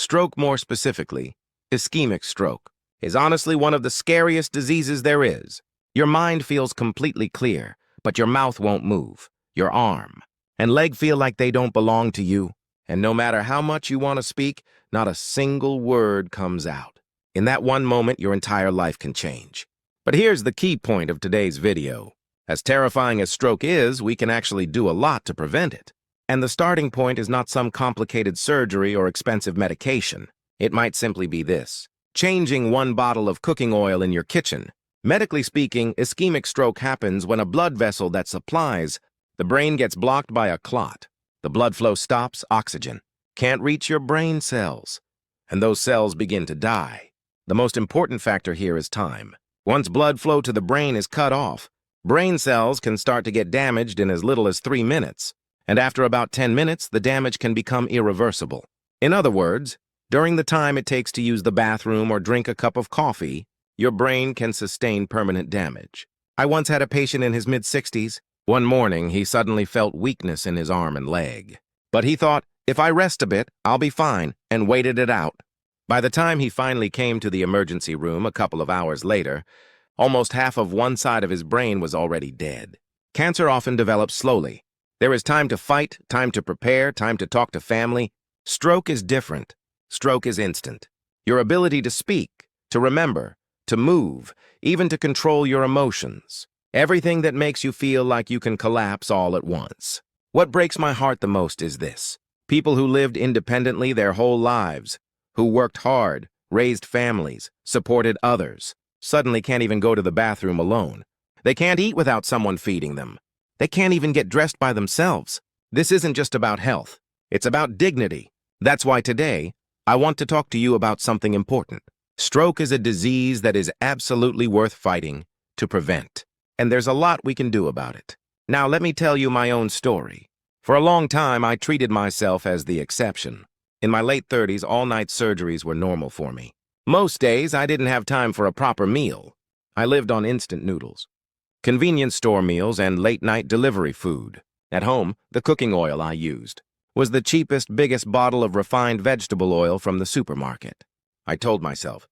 Stroke, more specifically, ischemic stroke, is honestly one of the scariest diseases there is. Your mind feels completely clear, but your mouth won't move. Your arm and leg feel like they don't belong to you, and no matter how much you want to speak, not a single word comes out. In that one moment, your entire life can change. But here's the key point of today's video. As terrifying as stroke is, we can actually do a lot to prevent it. And the starting point is not some complicated surgery or expensive medication. It might simply be this: changing one bottle of cooking oil in your kitchen. Medically speaking, ischemic stroke happens when a blood vessel that supplies the brain gets blocked by a clot. The blood flow stops, oxygen can't reach your brain cells, and those cells begin to die. The most important factor here is time. Once blood flow to the brain is cut off, brain cells can start to get damaged in as little as 3 minutes, and after about 10 minutes, the damage can become irreversible. In other words, during the time it takes to use the bathroom or drink a cup of coffee, your brain can sustain permanent damage. I once had a patient in his mid-60s. One morning, he suddenly felt weakness in his arm and leg. But he thought, if I rest a bit, I'll be fine, and waited it out. By the time he finally came to the emergency room a couple of hours later, almost half of one side of his brain was already dead. Cancer often develops slowly. There is time to fight, time to prepare, time to talk to family. Stroke is different. Stroke is instant. Your ability to speak, to remember, to move, even to control your emotions. Everything that makes you feel like you can collapse all at once. What breaks my heart the most is this: people who lived independently their whole lives, who worked hard, raised families, supported others, suddenly can't even go to the bathroom alone. They can't eat without someone feeding them. They can't even get dressed by themselves. This isn't just about health. It's about dignity. That's why today, I want to talk to you about something important. Stroke is a disease that is absolutely worth fighting to prevent, and there's a lot we can do about it. Now, let me tell you my own story. For a long time, I treated myself as the exception. In my late 30s, all-night surgeries were normal for me. Most days, I didn't have time for a proper meal. I lived on instant noodles, convenience store meals, and late-night delivery food. At home, the cooking oil I used was the cheapest, biggest bottle of refined vegetable oil from the supermarket. I told myself,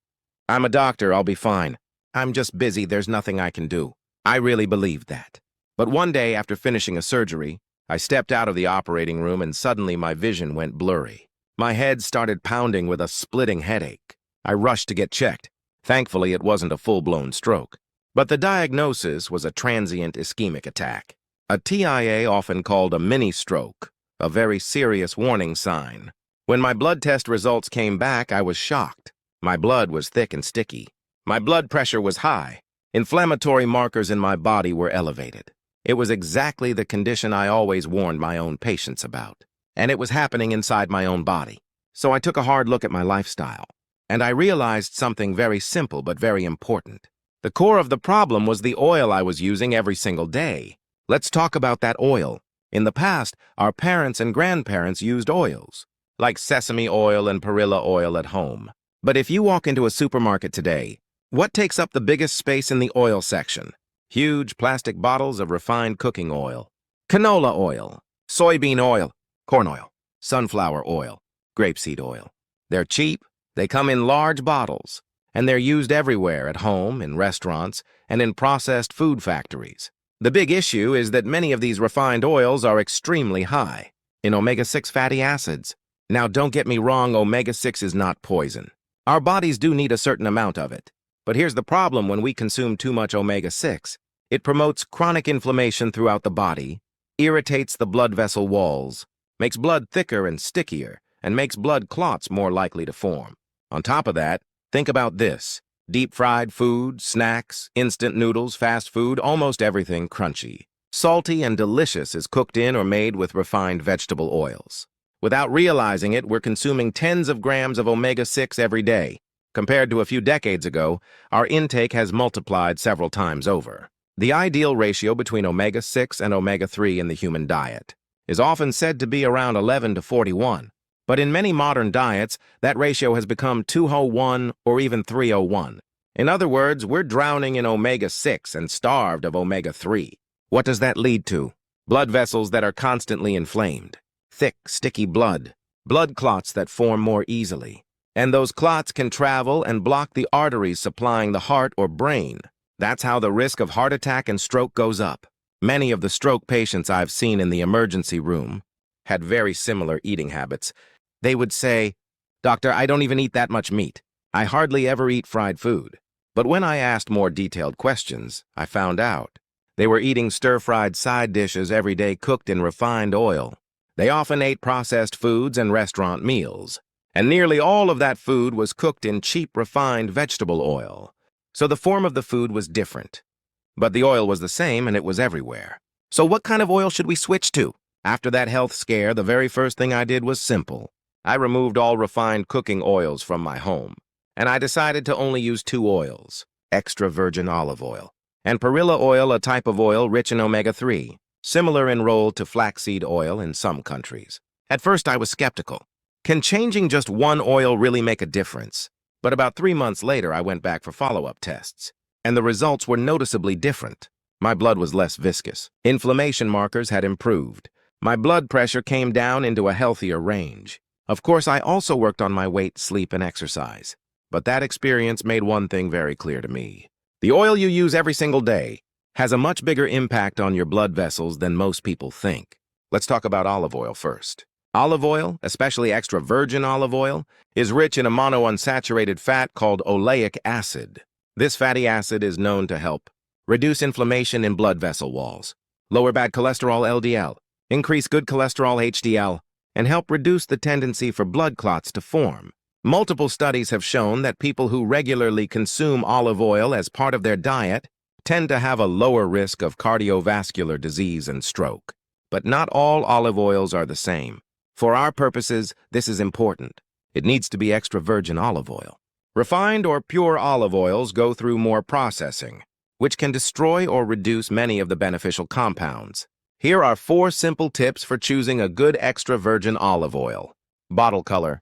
I'm a doctor, I'll be fine. I'm just busy, there's nothing I can do. I really believed that. But one day, after finishing a surgery, I stepped out of the operating room and suddenly my vision went blurry. My head started pounding with a splitting headache. I rushed to get checked. Thankfully, it wasn't a full-blown stroke. But the diagnosis was a transient ischemic attack. A TIA, often called a mini-stroke, a very serious warning sign. When my blood test results came back, I was shocked. My blood was thick and sticky. My blood pressure was high. Inflammatory markers in my body were elevated. It was exactly the condition I always warned my own patients about. And it was happening inside my own body. So I took a hard look at my lifestyle, and I realized something very simple but very important. The core of the problem was the oil I was using every single day. Let's talk about that oil. In the past, our parents and grandparents used oils, like sesame oil and perilla oil at home. But if you walk into a supermarket today, what takes up the biggest space in the oil section? Huge plastic bottles of refined cooking oil, canola oil, soybean oil, corn oil, sunflower oil, grapeseed oil. They're cheap, they come in large bottles, and they're used everywhere at home, in restaurants, and in processed food factories. The big issue is that many of these refined oils are extremely high in omega-6 fatty acids. Now, don't get me wrong, omega-6 is not poison. Our bodies do need a certain amount of it. But here's the problem: when we consume too much omega-6, it promotes chronic inflammation throughout the body, irritates the blood vessel walls, makes blood thicker and stickier, and makes blood clots more likely to form. On top of that, think about this: deep-fried food, snacks, instant noodles, fast food, almost everything crunchy, salty, and delicious is cooked in or made with refined vegetable oils. Without realizing it, we're consuming tens of grams of omega-6 every day. Compared to a few decades ago, our intake has multiplied several times over. The ideal ratio between omega-6 and omega-3 in the human diet is often said to be around 11 to 41. But in many modern diets, that ratio has become 201 or even 301. In other words, we're drowning in omega-6 and starved of omega-3. What does that lead to? Blood vessels that are constantly inflamed, thick, sticky blood, blood clots that form more easily. And those clots can travel and block the arteries supplying the heart or brain. That's how the risk of heart attack and stroke goes up. Many of the stroke patients I've seen in the emergency room had very similar eating habits. They would say, "Doctor, I don't even eat that much meat. I hardly ever eat fried food." But when I asked more detailed questions, I found out they were eating stir-fried side dishes every day cooked in refined oil. They often ate processed foods and restaurant meals, and nearly all of that food was cooked in cheap refined vegetable oil. So the form of the food was different, but the oil was the same and it was everywhere. So what kind of oil should we switch to? After that health scare, the very first thing I did was simple. I removed all refined cooking oils from my home, and I decided to only use two oils: extra virgin olive oil and perilla oil, a type of oil rich in omega-3, similar in role to flaxseed oil in some countries. At first, I was skeptical. Can changing just one oil really make a difference? But about 3 months later, I went back for follow-up tests, and the results were noticeably different. My blood was less viscous. Inflammation markers had improved. My blood pressure came down into a healthier range. Of course, I also worked on my weight, sleep, and exercise. But that experience made one thing very clear to me. The oil you use every single day has a much bigger impact on your blood vessels than most people think. Let's talk about olive oil first. Olive oil, especially extra virgin olive oil, is rich in a monounsaturated fat called oleic acid. This fatty acid is known to help reduce inflammation in blood vessel walls, lower bad cholesterol LDL, increase good cholesterol HDL, and help reduce the tendency for blood clots to form. Multiple studies have shown that people who regularly consume olive oil as part of their diet tend to have a lower risk of cardiovascular disease and stroke. But not all olive oils are the same. For our purposes, this is important. It needs to be extra virgin olive oil. Refined or pure olive oils go through more processing, which can destroy or reduce many of the beneficial compounds. Here are 4 simple tips for choosing a good extra virgin olive oil. Bottle color.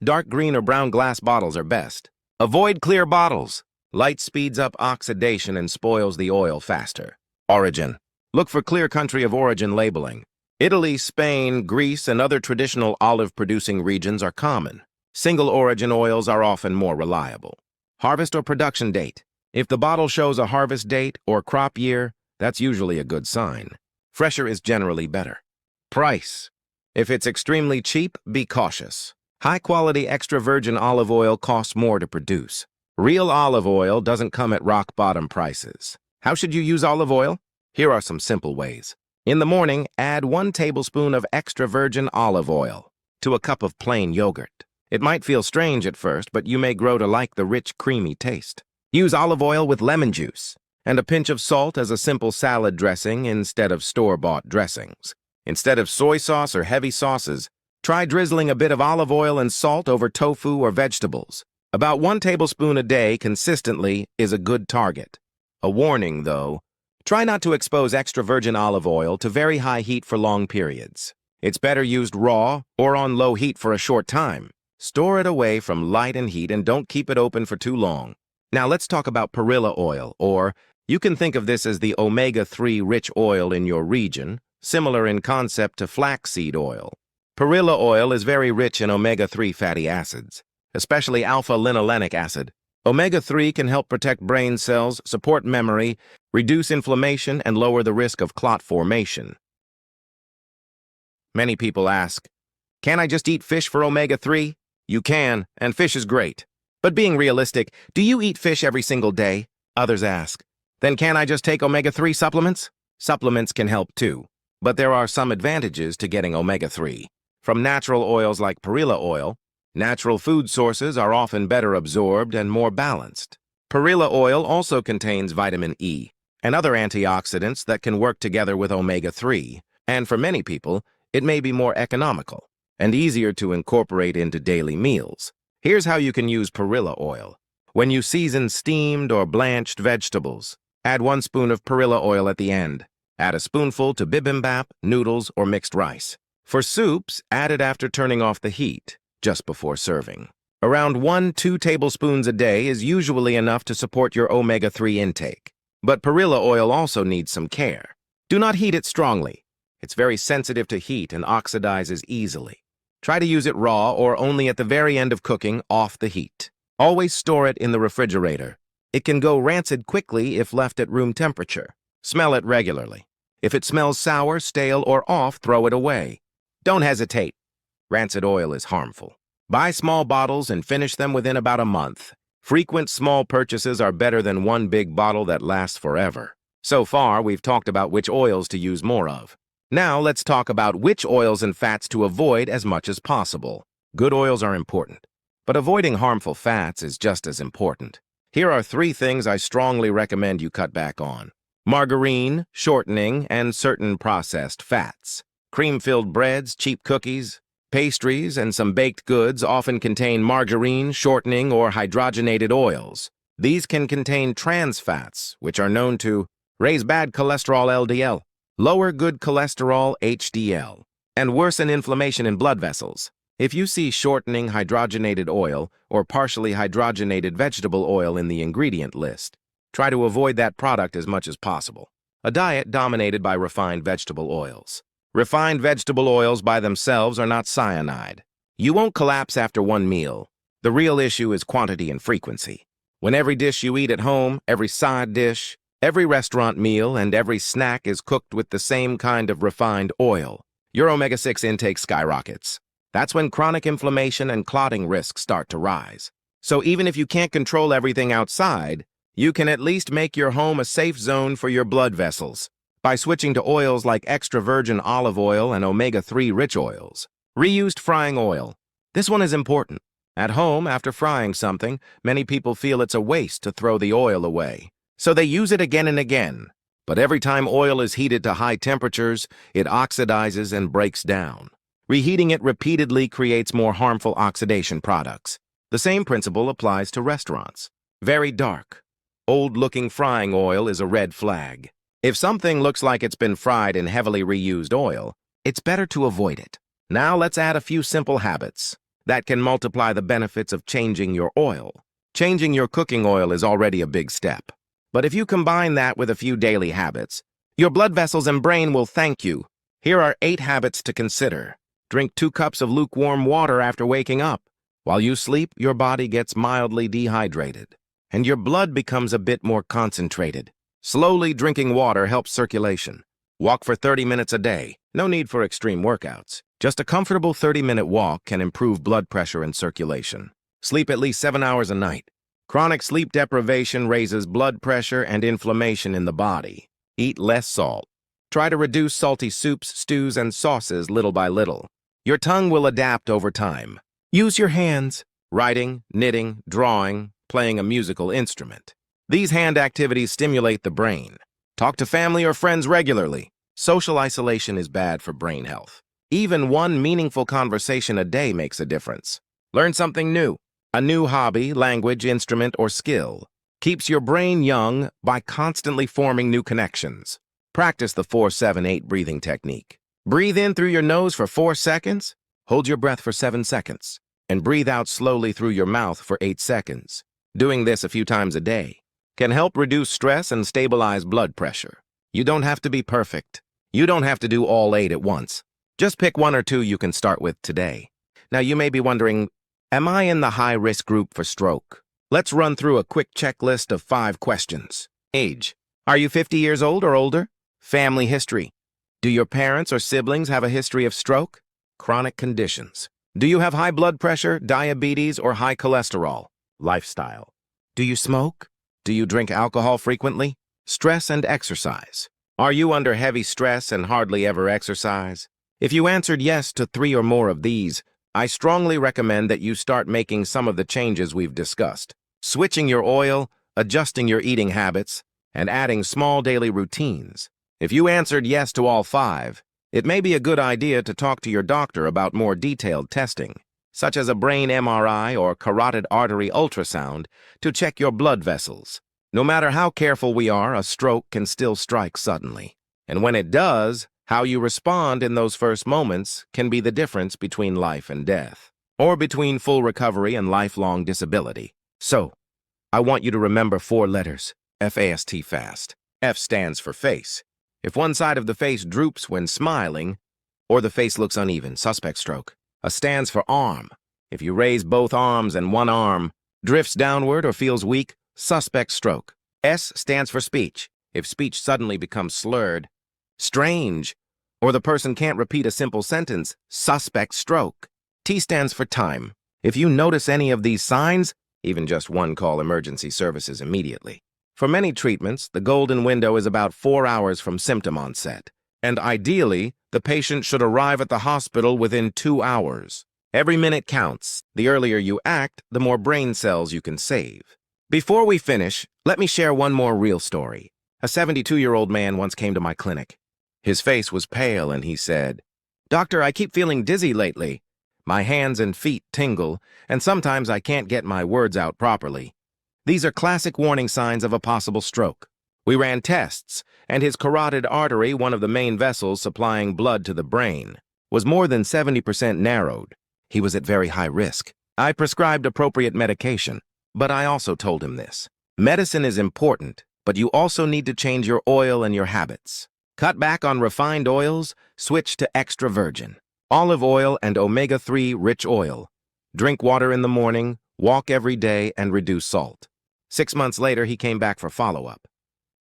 Dark green or brown glass bottles are best. Avoid clear bottles. Light speeds up oxidation and spoils the oil faster. Origin. Look for clear country of origin labeling. Italy, Spain, Greece, and other traditional olive-producing regions are common. Single-origin oils are often more reliable. Harvest or production date. If the bottle shows a harvest date or crop year, that's usually a good sign. Fresher is generally better. Price. If it's extremely cheap, be cautious. High-quality extra virgin olive oil costs more to produce. Real olive oil doesn't come at rock-bottom prices. How should you use olive oil? Here are some simple ways. In the morning, add 1 tablespoon of extra virgin olive oil to a cup of plain yogurt. It might feel strange at first, but you may grow to like the rich, creamy taste. Use olive oil with lemon juice and a pinch of salt as a simple salad dressing instead of store-bought dressings. Instead of soy sauce or heavy sauces, try drizzling a bit of olive oil and salt over tofu or vegetables. About 1 tablespoon a day consistently is a good target. A warning, though. Try not to expose extra virgin olive oil to very high heat for long periods. It's better used raw or on low heat for a short time. Store it away from light and heat and don't keep it open for too long. Now let's talk about perilla oil, or you can think of this as the omega-3 rich oil in your region, similar in concept to flaxseed oil. Perilla oil is very rich in omega-3 fatty acids, especially alpha-linolenic acid. Omega-3 can help protect brain cells, support memory, reduce inflammation, and lower the risk of clot formation. Many people ask, can I just eat fish for omega-3? You can, and fish is great. But being realistic, do you eat fish every single day? Others ask, then can I just take omega-3 supplements? Supplements can help too, but there are some advantages to getting omega-3. From natural oils like perilla oil, natural food sources are often better absorbed and more balanced. Perilla oil also contains vitamin E and other antioxidants that can work together with omega-3, and for many people, it may be more economical and easier to incorporate into daily meals. Here's how you can use perilla oil. When you season steamed or blanched vegetables, add 1 spoon of perilla oil at the end. Add a spoonful to bibimbap, noodles, or mixed rice. For soups, add it after turning off the heat, just before serving. Around 1-2 tablespoons a day is usually enough to support your omega-3 intake. But perilla oil also needs some care. Do not heat it strongly. It's very sensitive to heat and oxidizes easily. Try to use it raw or only at the very end of cooking off the heat. Always store it in the refrigerator. It can go rancid quickly if left at room temperature. Smell it regularly. If it smells sour, stale, or off, throw it away. Don't hesitate. Rancid oil is harmful. Buy small bottles and finish them within about a month. Frequent small purchases are better than one big bottle that lasts forever. So far, we've talked about which oils to use more of. Now let's talk about which oils and fats to avoid as much as possible. Good oils are important, but avoiding harmful fats is just as important. Here are 3 things I strongly recommend you cut back on: margarine, shortening, and certain processed fats. Cream-filled breads, cheap cookies, pastries, and some baked goods often contain margarine, shortening, or hydrogenated oils. These can contain trans fats, which are known to raise bad cholesterol LDL, lower good cholesterol HDL, and worsen inflammation in blood vessels. If you see shortening hydrogenated oil or partially hydrogenated vegetable oil in the ingredient list, try to avoid that product as much as possible. A diet dominated by refined vegetable oils. Refined vegetable oils by themselves are not cyanide. You won't collapse after one meal. The real issue is quantity and frequency. When every dish you eat at home, every side dish, every restaurant meal, and every snack is cooked with the same kind of refined oil, your omega-6 intake skyrockets. That's when chronic inflammation and clotting risks start to rise. So even if you can't control everything outside, you can at least make your home a safe zone for your blood vessels by switching to oils like extra virgin olive oil and omega-3 rich oils. Reused frying oil. This one is important. At home, after frying something, many people feel it's a waste to throw the oil away. So they use it again and again. But every time oil is heated to high temperatures, it oxidizes and breaks down. Reheating it repeatedly creates more harmful oxidation products. The same principle applies to restaurants. Very dark, old-looking frying oil is a red flag. If something looks like it's been fried in heavily reused oil, it's better to avoid it. Now let's add a few simple habits that can multiply the benefits of changing your oil. Changing your cooking oil is already a big step. But if you combine that with a few daily habits, your blood vessels and brain will thank you. Here are 8 habits to consider. Drink 2 cups of lukewarm water after waking up. While you sleep, your body gets mildly dehydrated, and your blood becomes a bit more concentrated. Slowly drinking water helps circulation. Walk for 30 minutes a day. No need for extreme workouts. Just a comfortable 30-minute walk can improve blood pressure and circulation. Sleep at least 7 hours a night. Chronic sleep deprivation raises blood pressure and inflammation in the body. Eat less salt. Try to reduce salty soups, stews, and sauces little by little. Your tongue will adapt over time. Use your hands. Writing, knitting, drawing, playing a musical instrument. These hand activities stimulate the brain. Talk to family or friends regularly. Social isolation is bad for brain health. Even one meaningful conversation a day makes a difference. Learn something new. A new hobby, language, instrument, or skill keeps your brain young by constantly forming new connections. Practice the 4-7-8 breathing technique. Breathe in through your nose for 4 seconds, hold your breath for 7 seconds, and breathe out slowly through your mouth for 8 seconds. Doing this a few times a day can help reduce stress and stabilize blood pressure. You don't have to be perfect. You don't have to do all 8 at once. Just pick 1 or 2 you can start with today. Now you may be wondering, am I in the high-risk group for stroke? Let's run through a quick checklist of 5 questions. Age. Are you 50 years old or older? Family history. Do your parents or siblings have a history of stroke? Chronic conditions. Do you have high blood pressure, diabetes, or high cholesterol? Lifestyle. Do you smoke? Do you drink alcohol frequently? Stress and exercise. Are you under heavy stress and hardly ever exercise? If you answered yes to 3 or more of these, I strongly recommend that you start making some of the changes we've discussed. Switching your oil, adjusting your eating habits, and adding small daily routines. If you answered yes to all 5, it may be a good idea to talk to your doctor about more detailed testing, such as a brain MRI or carotid artery ultrasound, to check your blood vessels. No matter how careful we are, a stroke can still strike suddenly. And when it does, how you respond in those first moments can be the difference between life and death, or between full recovery and lifelong disability. So, I want you to remember 4 letters, FAST, FAST. F stands for face. If one side of the face droops when smiling, or the face looks uneven, suspect stroke. A stands for arm. If you raise both arms and one arm drifts downward or feels weak, suspect stroke. S stands for speech. If speech suddenly becomes slurred, strange, or the person can't repeat a simple sentence, suspect stroke. T stands for time. If you notice any of these signs, even just one, call emergency services immediately. For many treatments, the golden window is about 4 hours from symptom onset, and ideally, the patient should arrive at the hospital within 2 hours. Every minute counts. The earlier you act, the more brain cells you can save. Before we finish, let me share one more real story. A 72-year-old man once came to my clinic. His face was pale and he said, "Doctor, I keep feeling dizzy lately. My hands and feet tingle, and sometimes I can't get my words out properly. These are classic warning signs of a possible stroke." We ran tests, and his carotid artery, one of the main vessels supplying blood to the brain, was more than 70% narrowed. He was at very high risk. I prescribed appropriate medication, but I also told him this. Medicine is important, but you also need to change your oil and your habits. Cut back on refined oils, switch to extra virgin olive oil and omega-3 rich oil. Drink water in the morning, walk every day, and reduce salt. 6 months later, he came back for follow-up.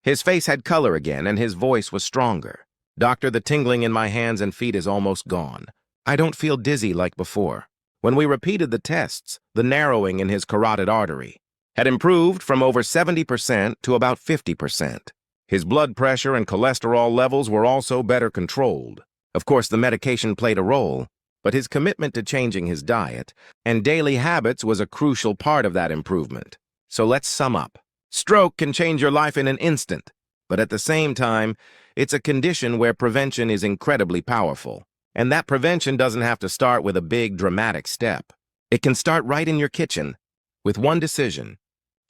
His face had color again, and his voice was stronger. "Doctor, the tingling in my hands and feet is almost gone. I don't feel dizzy like before." When we repeated the tests, the narrowing in his carotid artery had improved from over 70% to about 50%. His blood pressure and cholesterol levels were also better controlled. Of course, the medication played a role, but his commitment to changing his diet and daily habits was a crucial part of that improvement. So let's sum up. Stroke can change your life in an instant, but at the same time, it's a condition where prevention is incredibly powerful. And that prevention doesn't have to start with a big, dramatic step. It can start right in your kitchen, with one decision: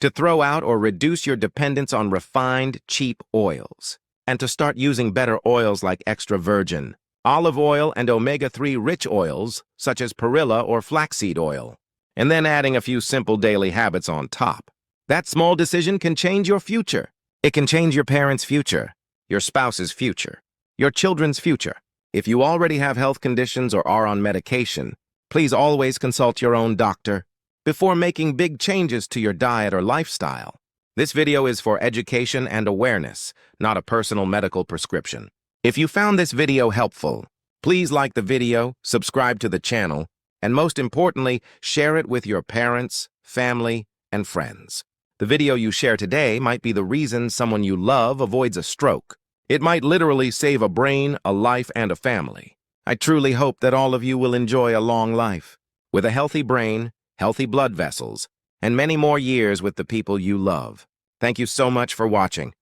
to throw out or reduce your dependence on refined, cheap oils, and to start using better oils like extra virgin olive oil and omega-3 rich oils, such as perilla or flaxseed oil, and then adding a few simple daily habits on top. That small decision can change your future. It can change your parents' future, your spouse's future, your children's future. If you already have health conditions or are on medication, please always consult your own doctor before making big changes to your diet or lifestyle. This video is for education and awareness, not a personal medical prescription. If you found this video helpful, please like the video, subscribe to the channel, and most importantly, share it with your parents, family, and friends. The video you share today might be the reason someone you love avoids a stroke. It might literally save a brain, a life, and a family. I truly hope that all of you will enjoy a long life, with a healthy brain, healthy blood vessels, and many more years with the people you love. Thank you so much for watching.